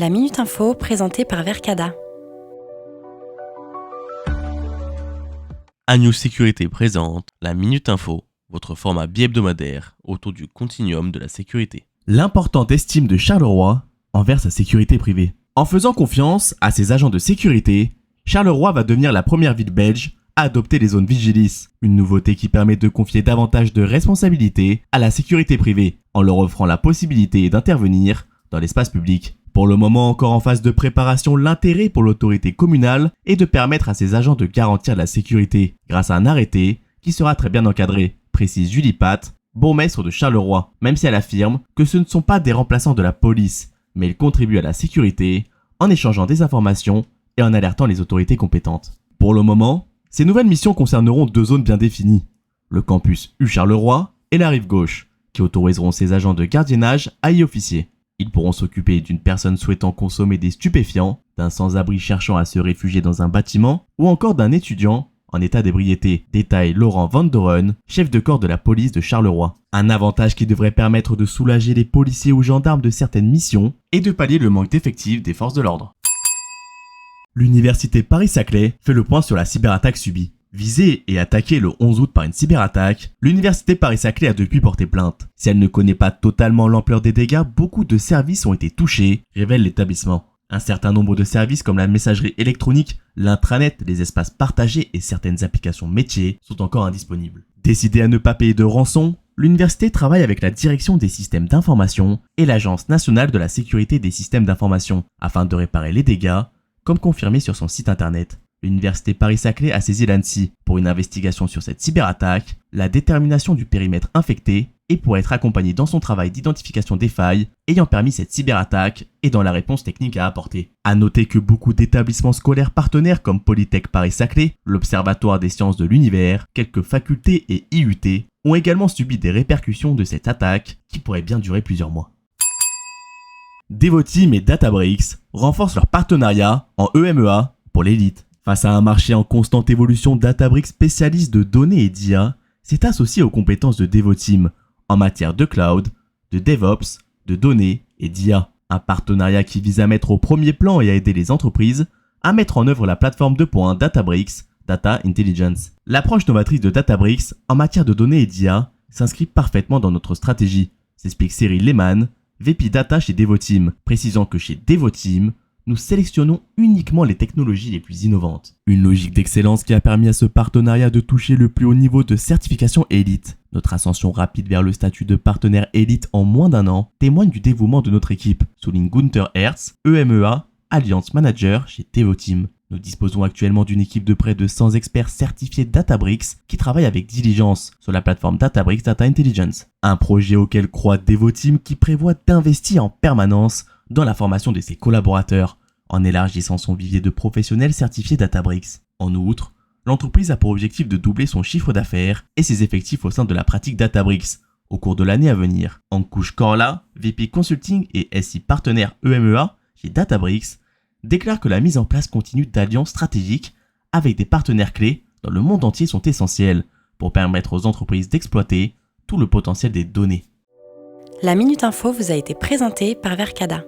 La Minute Info présentée par Verkada. Agnew Sécurité présente la Minute Info, votre format bi-hebdomadaire autour du continuum de la sécurité. L'importante estime de Charleroi envers sa sécurité privée. En faisant confiance à ses agents de sécurité, Charleroi va devenir la première ville belge à adopter les zones Vigilis, une nouveauté qui permet de confier davantage de responsabilités à la sécurité privée, en leur offrant la possibilité d'intervenir dans l'espace public. Pour le moment encore en phase de préparation, l'intérêt pour l'autorité communale est de permettre à ses agents de garantir la sécurité grâce à un arrêté qui sera très bien encadré, précise Julie Pat, bourgmestre de Charleroi, même si elle affirme que ce ne sont pas des remplaçants de la police, mais ils contribuent à la sécurité en échangeant des informations et en alertant les autorités compétentes. Pour le moment, ces nouvelles missions concerneront deux zones bien définies, le campus U-Charleroi et la rive gauche, qui autoriseront ses agents de gardiennage à y officier. Ils pourront s'occuper d'une personne souhaitant consommer des stupéfiants, d'un sans-abri cherchant à se réfugier dans un bâtiment, ou encore d'un étudiant en état d'ébriété, détaille Laurent Van Doren, chef de corps de la police de Charleroi. Un avantage qui devrait permettre de soulager les policiers ou gendarmes de certaines missions et de pallier le manque d'effectifs des forces de l'ordre. L'université Paris-Saclay fait le point sur la cyberattaque subie. Visée et attaquée le 11 août par une cyberattaque, l'université Paris-Saclay a depuis porté plainte. Si elle ne connaît pas totalement l'ampleur des dégâts, beaucoup de services ont été touchés, révèle l'établissement. Un certain nombre de services comme la messagerie électronique, l'intranet, les espaces partagés et certaines applications métiers sont encore indisponibles. Décidée à ne pas payer de rançon, l'université travaille avec la direction des systèmes d'information et l'Agence nationale de la sécurité des systèmes d'information afin de réparer les dégâts, comme confirmé sur son site internet. L'université Paris-Saclay a saisi l'ANSSI pour une investigation sur cette cyberattaque, la détermination du périmètre infecté et pour être accompagné dans son travail d'identification des failles ayant permis cette cyberattaque et dans la réponse technique à apporter. À noter que beaucoup d'établissements scolaires partenaires comme Polytech Paris-Saclay, l'Observatoire des sciences de l'univers, quelques facultés et IUT ont également subi des répercussions de cette attaque qui pourrait bien durer plusieurs mois. Devoteam et Databricks renforcent leur partenariat en EMEA pour l'élite. Face à un marché en constante évolution, Databricks, spécialiste de données et d'IA, s'est associé aux compétences de Devoteam en matière de cloud, de DevOps, de données et d'IA. Un partenariat qui vise à mettre au premier plan et à aider les entreprises à mettre en œuvre la plateforme 2.1 Databricks, Data Intelligence. L'approche novatrice de Databricks en matière de données et d'IA s'inscrit parfaitement dans notre stratégie, s'explique Cyril Lehmann, VP Data chez Devoteam, précisant que chez Devoteam, nous sélectionnons uniquement les technologies les plus innovantes. Une logique d'excellence qui a permis à ce partenariat de toucher le plus haut niveau de certification élite. Notre ascension rapide vers le statut de partenaire élite en moins d'un an témoigne du dévouement de notre équipe, souligne Gunther Hertz, EMEA, Alliance Manager chez Devoteam. Nous disposons actuellement d'une équipe de près de 100 experts certifiés Databricks qui travaillent avec diligence sur la plateforme Databricks Data Intelligence. Un projet auquel croit Devoteam qui prévoit d'investir en permanence dans la formation de ses collaborateurs, en élargissant son vivier de professionnels certifiés Databricks. En outre, l'entreprise a pour objectif de doubler son chiffre d'affaires et ses effectifs au sein de la pratique Databricks au cours de l'année à venir. Ankush Korla, VP Consulting et SI partenaire EMEA chez Databricks, déclare que la mise en place continue d'alliances stratégiques avec des partenaires clés dans le monde entier sont essentielles pour permettre aux entreprises d'exploiter tout le potentiel des données. La Minute Info vous a été présentée par Verkada.